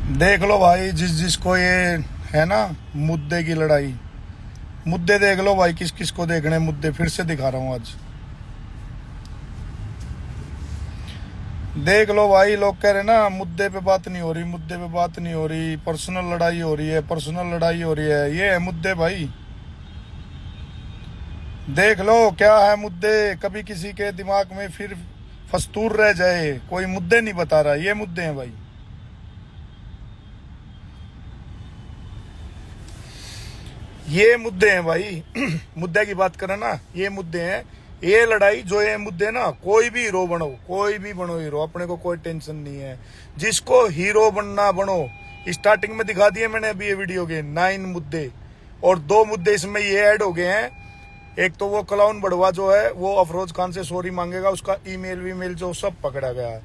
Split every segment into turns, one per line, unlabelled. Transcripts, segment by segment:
देख लो भाई, जिसको ये है ना मुद्दे की लड़ाई, मुद्दे देख लो भाई, किस किस को देखने मुद्दे। फिर से दिखा रहा हूं आज। देख लो भाई, लोग कह रहे ना मुद्दे पे बात नहीं हो रही, मुद्दे पे बात नहीं हो रही, पर्सनल लड़ाई हो रही है, पर्सनल लड़ाई हो रही है। ये है मुद्दे भाई। देख लो क्या है मुद्दे। कभी किसी के दिमाग में फिर फस्तूर रह जाए, कोई मुद्दे नहीं बता रहा। ये मुद्दे हैं भाई, ये मुद्दे हैं भाई। मुद्दे की बात करें ना, ये मुद्दे हैं। ये लड़ाई जो ये मुद्दे ना, कोई भी हीरो बनो, कोई भी बनो हीरो, अपने को कोई टेंशन नहीं है। जिसको हीरो बनना बनो। स्टार्टिंग में दिखा दिए मैंने अभी ये वीडियो के 9 मुद्दे, और 2 मुद्दे इसमें ये ऐड हो गए हैं। एक तो वो क्लाउन बड़वा जो है वो अफरोज खान से सॉरी मांगेगा, उसका ईमेल वीमेल जो सब पकड़ा गया है।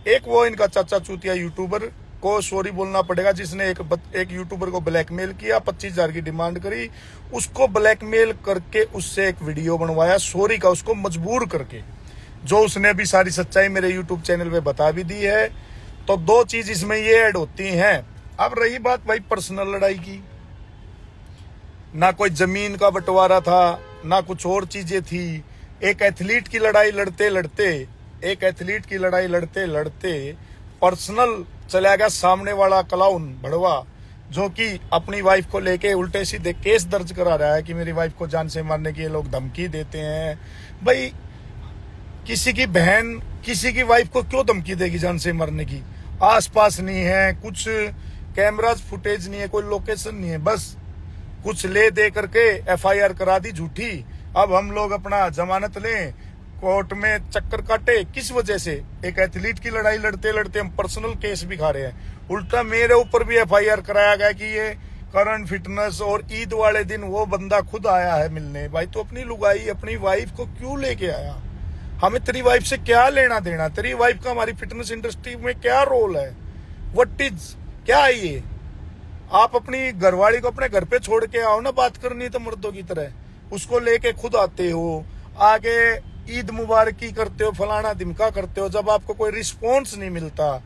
एक वो इनका चाचा चूतिया यूट्यूबर को सॉरी बोलना पड़ेगा, जिसने एक यूट्यूबर को ब्लैकमेल किया, 25,000 की डिमांड करी, उसको ब्लैकमेल करके उससे एक वीडियो बनवाया सॉरी का, उसको मजबूर करके, जो उसने अभी सारी सच्चाई मेरे यूट्यूब चैनल पे बता भी दी है। तो 2 चीज इसमें ये ऐड होती हैं। अब रही बात भाई पर्सनल लड़ाई की, ना कोई जमीन का बंटवारा था, ना कुछ और चीजें थी। एक एथलीट की लड़ाई लड़ते लड़ते पर्सनल चला गया सामने वाला क्लाउन भड़वा, जो कि अपनी वाइफ को लेके उल्टे सीधे केस दर्ज करा रहा है कि मेरी वाइफ को जान से मारने की ये लोग धमकी देते हैं। भाई किसी की बहन किसी की वाइफ को क्यों धमकी देगी जान से मारने की? आसपास नहीं है, कुछ कैमराज फुटेज नहीं है, कोई लोकेशन नहीं है, बस कुछ ले दे करके एफआईआर करा दी झूठी। अब हम लोग अपना जमानत लें, कोर्ट में चक्कर काटे, किस वजह से? एक एथलीट की लड़ाई लड़ते लड़ते हम पर्सनल केस भी खा रहे हैं। उल्टा मेरे ऊपर भी एफआईआर कराया गया कि ये करंट फिटनेस, और ईद वाले दिन वो बंदा खुद आया है मिलने। भाई तो अपनी लुगाई अपनी वाइफ को क्यों लेके आया? हमें तेरी वाइफ से क्या लेना देना? तेरी वाइफ का हमारी फिटनेस इंडस्ट्री में क्या रोल है? व्हाट इज, क्या है ये? आप अपनी घरवाली को अपने घर पे छोड़ के आओ ना, बात करनी तो मर्दों की तरह। उसको लेके खुद आते हो, आगे ईद मुबारकी करते हो, फलाना दिमका करते हो। जब आपको कोई रिस्पॉन्स नहीं मिलता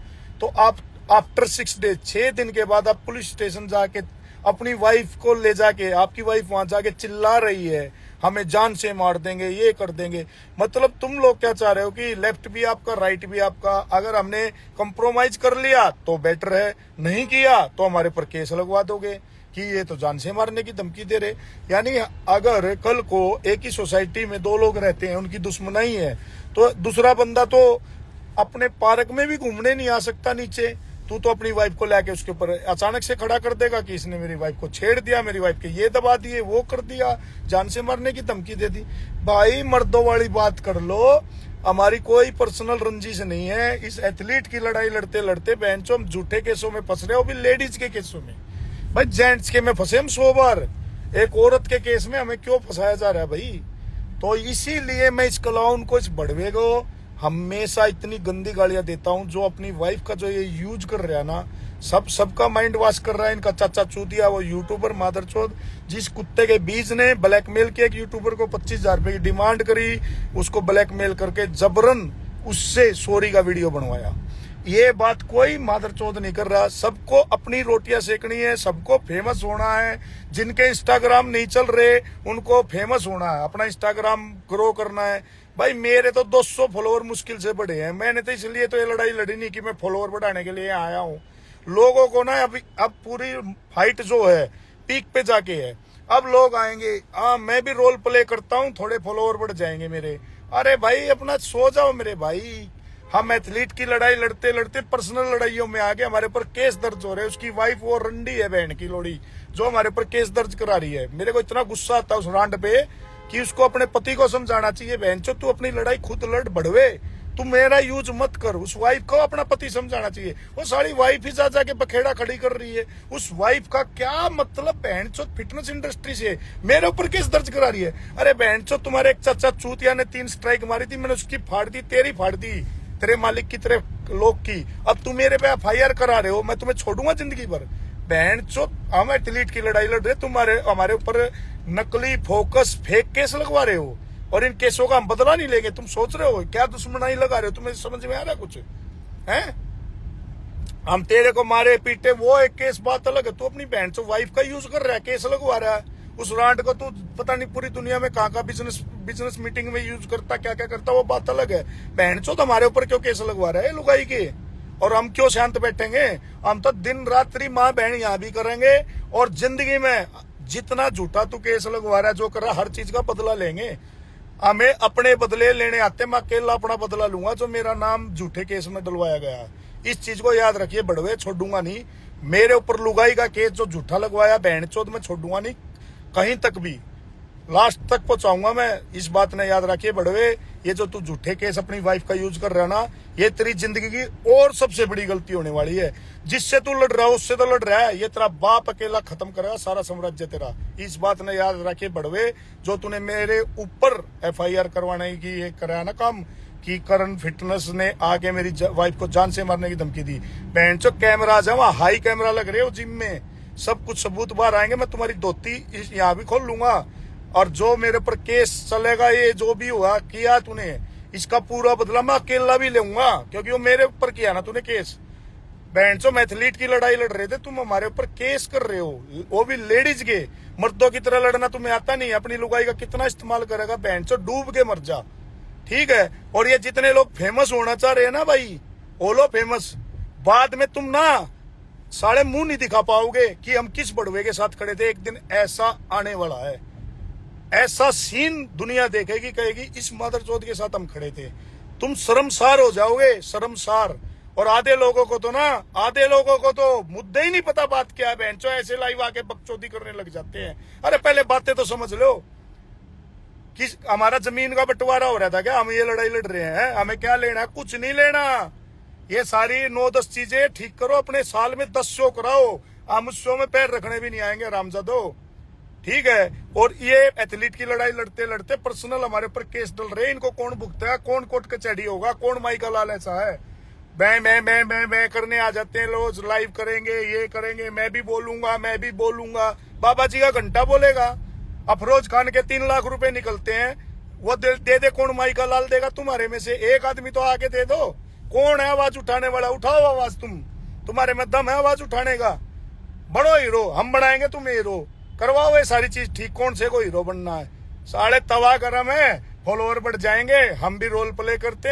तो आप आफ्टर 6 डेज 6 दिन के बाद आप पुलिस स्टेशन जाके अपनी वाइफ को ले जाके, आपकी वाइफ वहां जाके चिल्ला रही है हमें जान से मार देंगे, ये कर देंगे। मतलब तुम लोग क्या चाह रहे हो कि लेफ्ट भी आपका राइट भी आपका, अगर हमने कंप्रोमाइज कर लिया तो बेटर है, नहीं किया तो हमारे पर केस लगवा दोगे कि ये तो जान से मारने की धमकी दे रहे। यानी अगर कल को एक ही सोसाइटी में 2 लोग रहते हैं, उनकी दुश्मनी है, तो दूसरा बंदा तो अपने पार्क में भी घूमने नहीं आ सकता नीचे। तू तो अपनी वाइफ को लेके उसके ऊपर अचानक से खड़ा कर देगा कि इसने मेरी वाइफ को छेड़ दिया, मेरी वाइफ के ये दबा दिए, वो कर दिया, जान से मारने की धमकी दे दी। भाई मर्दों वाली बात कर लो, हमारी कोई पर्सनल रंजिश नहीं है। इस एथलीट की लड़ाई लड़ते लड़ते बहनचों हम झूठे केसों में फंस रहे हो, भी लेडीज के केसों में। भाई जेंट्स के में फंसे हम 100 बार, एक औरत के केस में हमें क्यों फंसाया जा रहा है भाई? तो इसीलिए मैं इस क्लाउन को, इस बड़वे को हमेशा इतनी गंदी गालियां देता हूं। जो अपनी वाइफ का जो ये यूज कर रहा है ना, सबका माइंड वॉश कर रहा है। इनका चाचा चूतिया वो यूट्यूबर मादरचोद, जिस कुत्ते के बीज ने ब्लैकमेल किया, एक यूट्यूबर को 25,000 रुपए की डिमांड करी, उसको ब्लैकमेल करके जबरन उससे सॉरी का वीडियो बनवाया। ये बात कोई मादरचोद नहीं कर रहा। सबको अपनी रोटियां सेकनी है, सबको फेमस होना है। जिनके इंस्टाग्राम नहीं चल रहे उनको फेमस होना है, अपना इंस्टाग्राम ग्रो करना है। भाई मेरे तो 200 फॉलोअर मुश्किल से बढ़े हैं। मैंने तो इसलिए तो ये लड़ाई लड़ी नहीं कि मैं फॉलोअर बढ़ाने के लिए आया हूँ। लोगों को ना अब पूरी फाइट जो है पीक पे जाके है। अब लोग आएंगे, हाँ मैं भी रोल प्ले करता हूँ, थोड़े फॉलोअर बढ़ जाएंगे मेरे। अरे भाई अपना सो जाओ मेरे भाई। हम एथलीट की लड़ाई लड़ते लड़ते पर्सनल लड़ाइयों में आगे हमारे पर केस दर्ज हो रहे हैं। उसकी वाइफ वो रंडी है, बहन की लोड़ी, जो हमारे पर केस दर्ज करा रही है। मेरे को इतना गुस्सा आता है उस रांड पे कि उसको अपने पति को समझाना चाहिए, बहनचो तू अपनी लड़ाई खुद लड़, बढ़वे, तू मेरा यूज मत कर। उस वाइफ को अपना पति समझाना चाहिए। वो सारी वाइफ ही जा जाके बखेड़ा खड़ी कर रही है। उस वाइफ का क्या मतलब बहनचो फिटनेस इंडस्ट्री से मेरे ऊपर केस दर्ज करा रही है? अरे बहनचो तुम्हारे एक चाचा चूतिया ने 3 स्ट्राइक मारी थी, मैंने उसकी फाड़ दी, तेरी फाड़ दी, तेरे मालिक की, तेरे लोग की। अब तुम मेरे पे एफआईआर करा रहे हो, मैं तुम्हें छोड़ूंगा जिंदगी भर? बहनचो हम एथलीट की लड़ाई लड़ रहे, तुम्हारे हमारे ऊपर नकली फोकस फेक केस लगवा रहे हो, और इन केसों का हम बदला नहीं लेंगे। तुम सोच रहे हो क्या दुश्मनाई लगा रहे हो? तुम्हें समझ में आ रहा है कुछ? है हम तेरे को मारे पीटे वो एक केस, बात अलग है। तू अपनी बहन से वाइफ का यूज कर रहा है, केस लगवा रहा है। उस रांड को तू पता नहीं पूरी दुनिया में कहाँ बिजनेस मीटिंग में यूज करता, क्या क्या करता, वो बात अलग है। बहन चो तो हमारे ऊपर क्यों केस लगवा रहा है लुगाई के, और हम क्यों शांत बैठेंगे? हम तो दिन रात तेरी माँ बहन यहाँ भी करेंगे, और जिंदगी में जितना झूठा तू केस लगवा रहा है, जो कर रहा है, हर चीज का बदला लेंगे। हमें अपने बदले लेने आते, मैं अकेला अपना बदला लूंगा जो मेरा नाम झूठे केस में डलवाया गया। इस चीज को याद रखिए बड़वे, छोड़ूंगा नहीं। मेरे ऊपर लुगाई का केस जो झूठा लगवाया बहन चौथ में छोड़ूंगा नहीं, कहीं तक भी लास्ट तक पहुंचाऊंगा मैं। इस बात ने याद रखिए बड़वे, ये जो तू झूठे केस अपनी वाइफ का यूज कर रहा है ना, ये तेरी जिंदगी की और सबसे बड़ी गलती होने वाली है। जिससे तू लड़ रहा है उससे तो लड़ रहा है, ये तेरा बाप अकेला खत्म करेगा सारा साम्राज्य तेरा। इस बात ने याद रखिए बड़वे, जो तूने मेरे ऊपर FIR करवाने की ये कराया ना काम, कि करण फिटनेस ने आके मेरी वाइफ को जान से मारने की धमकी दी। बहन चो कैमराज है वहां, हाई कैमरा लग रहे हो जिम में, सब कुछ सबूत बाहर आएंगे। मैं तुम्हारी धोती यहाँ भी खोल लूंगा, और जो मेरे पर केस चलेगा, ये जो भी हुआ किया तूने, इसका पूरा बदला मैं अकेला भी लूंगा, क्योंकि वो मेरे ऊपर किया ना तूने केस। बहन चो एथलीट की लड़ाई लड़ रहे थे, तुम हमारे ऊपर केस कर रहे हो, वो भी लेडीज के। मर्दों की तरह लड़ना तुम्हें आता नहीं। अपनी लुगाई का कितना इस्तेमाल करेगा, बहन चो डूब के मर जा, ठीक है। और ये जितने लोग फेमस होना चाह रहे हैं ना भाई, वो लो फेमस, बाद में तुम ना सारे मुंह नहीं दिखा पाओगे कि हम किस बड़वे के साथ खड़े थे। एक दिन ऐसा आने वाला है, ऐसा सीन दुनिया देखेगी, कहेगी इस मदरचोद के साथ हम खड़े थे। तुम शर्मसार हो जाओगे, शर्मसार। और आधे लोगों को तो मुद्दे ही नहीं पता बात क्या है, बहनचो ऐसे लाइव आके बकचोदी करने लग जाते हैं। अरे पहले बातें तो समझ लो कि हमारा जमीन का बंटवारा हो रहा था क्या, हम ये लड़ाई लड़ रहे हैं, हमें क्या लेना है? कुछ नहीं लेना। ये सारी 9-10 चीजें ठीक करो, अपने साल में 10 शो कराओ, हम उस शो में पैर रखने भी नहीं आएंगे रामजादो, ठीक है। और ये एथलीट की लड़ाई लड़ते लड़ते पर्सनल हमारे ऊपर केस डल रहे हैं। इनको कौन भुगतेगा, कौन कोर्ट कचहरी होगा, कौन माइका लाल ऐसा है? मैं करने आ जाते हैं, रोज लाइव करेंगे, ये करेंगे, मैं भी बोलूंगा। बाबा जी का घंटा बोलेगा। अफरोज खान के 3 लाख रुपए निकलते हैं, वो दे कौन माइका लाल देगा? तुम्हारे में से एक आदमी तो आके दे दो। कौन है आवाज उठाने वाला? उठाओ आवाज, तुम्हारे में दम है आवाज उठाने का? बड़ो हीरो, हम बनाएंगे तुम्हें हीरो। करवाओ ये सारी चीज ठीक, कौन से को हीरो बनना है? साढ़े तवा गरम है, फॉलोअर बढ़ जाएंगे। हम भी रोल प्ले करते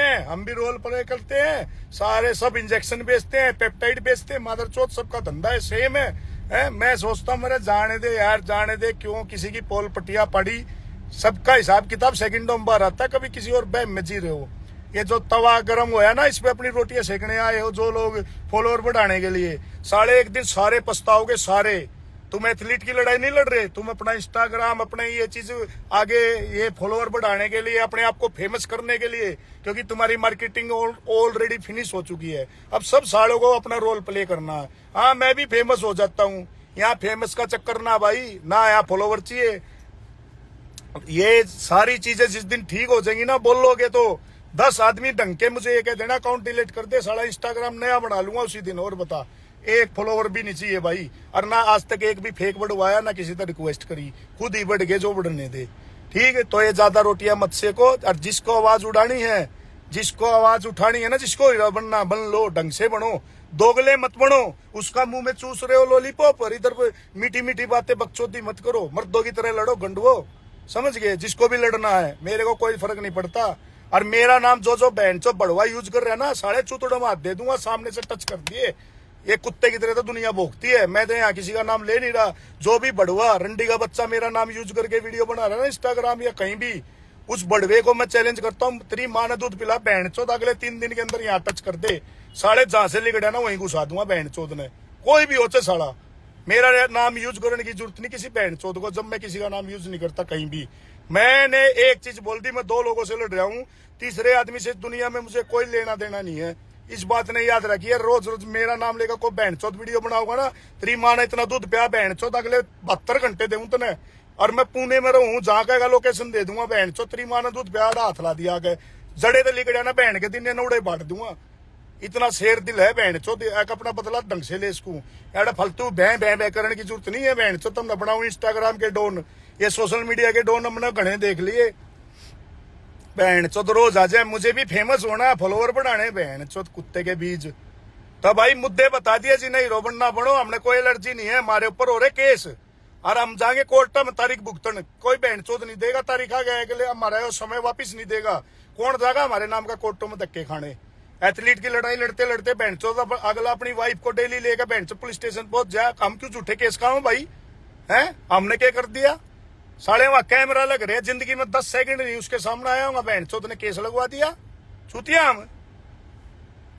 हैं, सारे सब इंजेक्शन बेचते हैं, पेप्टाइड बेचते हैं, मादरचोद सबका धंधा है, सेम है। मैं सोचता हूँ मेरे जाने दे यार, जाने दे, क्यों किसी की पोल पटिया पड़ी? सबका हिसाब किताब सेकंडों में बाहर आता है, कभी किसी और बहम में जी रहे हो। ये जो तवा गरम होया ना, इस पे अपनी रोटियां सेकने आए हो जो लोग फॉलोअर बढ़ाने के लिए, साले एक दिन सारे पछताओगे सारे। तुम एथलीट की लड़ाई नहीं लड़ रहे, तुम अपना इंस्टाग्राम, अपने ये चीज आगे, ये फॉलोअर बढ़ाने के लिए, अपने आप को फेमस करने के लिए, क्योंकि तुम्हारी मार्केटिंग ऑलरेडी फिनिश हो चुकी है। अब सब सालों को अपना रोल प्ले करना है। हाँ, मैं भी फेमस हो जाता हूँ, यहाँ फेमस का चक्कर ना भाई, ना यहाँ फॉलोवर चाहिए। ये सारी चीजें जिस दिन ठीक हो जाएंगी ना, बोलोगे तो 10 आदमी ढंग के मुझे ये कह देना अकाउंट डिलीट कर दे, साला इंस्टाग्राम नया बना लूंगा उसी दिन। और बता, एक फॉलोवर भी नहीं चाहिए भाई। और ना आज तक एक भी फेक बढ़वाया, ना किसी से रिक्वेस्ट करी, खुद ही बढ़ गए जो बढ़ने दे, ठीक है। तो ये ज्यादा रोटियां मत सेको, और जिसको आवाज उड़ानी है, जिसको आवाज उठानी है ना, जिसको हीरो बनना बन लो, ढंग से बनो, दोगले मत बनो। उसका मुंह में चूस रहे हो लॉलीपॉप, और इधर मीठी मीठी बातें बकचोदी मत करो, मर्दों की तरह लड़ो गंडवो, समझ गए? जिसको भी लड़ना है, मेरे को कोई फर्क नहीं पड़ता। और मेरा नाम जो बहन चो बड़वा यूज कर रहा है ना, साढ़े चूतड़ों में हाथ दे दूंगा, सामने से टच कर दिए। ये कुत्ते की तरह तो दुनिया भोगती है, मैं तो यहाँ किसी का नाम ले नहीं रहा। जो भी बड़वा रंडी का बच्चा मेरा नाम यूज करके वीडियो बना रहा है ना इंस्टाग्राम या कहीं भी, उस बड़वे को मैं चैलेंज करता हूँ, तेरी माँ ने दूध पिला बहन चोद, अगले 3 दिन के अंदर यहाँ टच कर दे, साढ़े जहां से लिगड़ा ना वहीं घुसा दूंगा बहन चोद ने। कोई भी होचे साला, मेरा नाम यूज करने की जरूरत नहीं किसी बहन चोद को, जब मैं किसी का नाम यूज नहीं करता कहीं भी। मैंने एक चीज बोल दी, मैं 2 लोगों से लड़ रहा हूँ, तीसरे आदमी से दुनिया में मुझे कोई लेना देना नहीं है। इस बात ने याद रखिए, रोज रोज मेरा नाम लेकर कोई बहन चौथ वीडियो बनाऊंगा ना, तेरी माँ ने इतना दूध पिया बहन चौथ, अगले 72 घंटे दूं तने। और मैं पुणे में रहूं, जहां कहेगा लोकेशन दे दूंगा, बहन चौथ तेरी माँ ने दूध पिया, हाथ ला दिया गए, जड़े तो लिख जाना बहन के दिन नौड़े बांट दूंगा। इतना शेर दिल है बहन चौथ, अपना बदला ढंग से ले सकूं। यार फालतू बह करने की जरूरत नहीं है। बहन चौथ तुम बनाऊ इंस्टाग्राम के डोन, ये सोशल मीडिया के डोन हमने घने देख लिए। बहन चौथ रोज आ जाए, मुझे भी फेमस होना है, फॉलोवर बढ़ाने, बहन चौथ कुत्ते के बीज। तो भाई मुद्दे बता दिए जी, नहीं हीरो बनना बनो, हमने कोई एलर्जी नहीं है, हमारे ऊपर हो रहे केस और हम जाएंगे कोर्ट में तारीख भुगतन, कोई बहन चोद नहीं देगा तारीख आ गया के लिए, हमारा समय वापिस नहीं देगा। कौन जाएगा हमारे नाम का कोर्टों में धक्के खाने? एथलीट की लड़ाई लड़ते लड़ते बहन चोद अगला अपनी वाइफ को डेली लेकर बहन चोद पुलिस स्टेशन पहुंच जाए, हम क्यों झूठे केस खाओ भाई? है हमने क्या कर दिया? साले वहां कैमरा लग रहे, जिंदगी में 10 सेकंड नहीं उसके सामने आया हूँ, बहन चोद ने केस लगवा दिया। छूतिया हम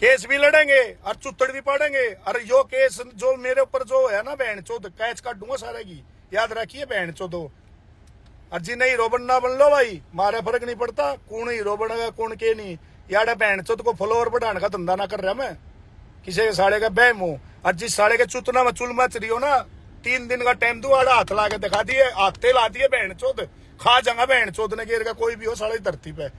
केस भी लड़ेंगे और चुत्तड़ भी पड़ेंगे, और यो केस जो मेरे ऊपर जो है ना बहन चोद, कैच काटूंगा सारे की, याद रखिए बहन चोदो। और जी नहीं हीरो बनना बन लो भाई, मारे फर्क नहीं पड़ता कौन हीरो बनेगा कौन के नहीं। यार बहन चोद को फॉलोअर बढ़ाने का धंधा ना कर रहा मैं, किसी के साले का बहम हो। और जिस साले के चुतना में चुल मच रही हो ना, 3 दिन का टाइम दो, आड़ा हाथ ला के दिखा दिए, हाथे ला दिए बहन चोद, खा जाऊंगा बहन चोद ने घेर का कोई भी हो साले धरती पे।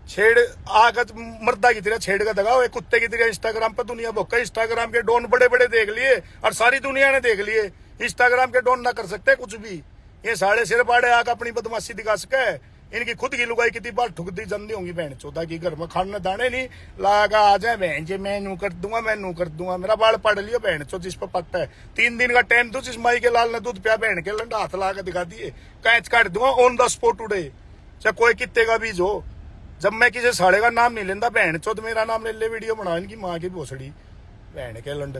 छेड़ आकर मर्दा की तरह छेड़ का दगाओ, कुत्ते की तरह इंस्टाग्राम पर दुनिया भोका। इंस्टाग्राम के डॉन बड़े बड़े देख लिए और सारी दुनिया ने देख लिए, इंस्टाग्राम के डॉन ना कर सकते कुछ भी। ये साढ़े सिर पाड़े आकर अपनी बदमाशी दिखा सके, इनकी खुद की लुगाई कितनी बार ठुक दी जंदी होंगी बहन चौथा की, घर में खाने दाने नहीं लागा आ जाए बहन जी, मैं नू कर दूंगा मैं नू कर दूंगा, मेरा बाल पड़ लियो बहन चो जिस पर पट्टा है। 3 दिन का टाइम दो, जिस माई के लाल ने दूध पिया बहन के लंडा हाथ ला के दिखा दिए, कैच काट दूंगा ऑन द स्पॉट उड़े, चाहे कोई कितने का बीज हो। जब मैं किसी साड़े का नाम नहीं लेता बहन चौथ मेरा नाम ले ले वीडियो बना, इनकी माँ की भोसड़ी बहन के लंड।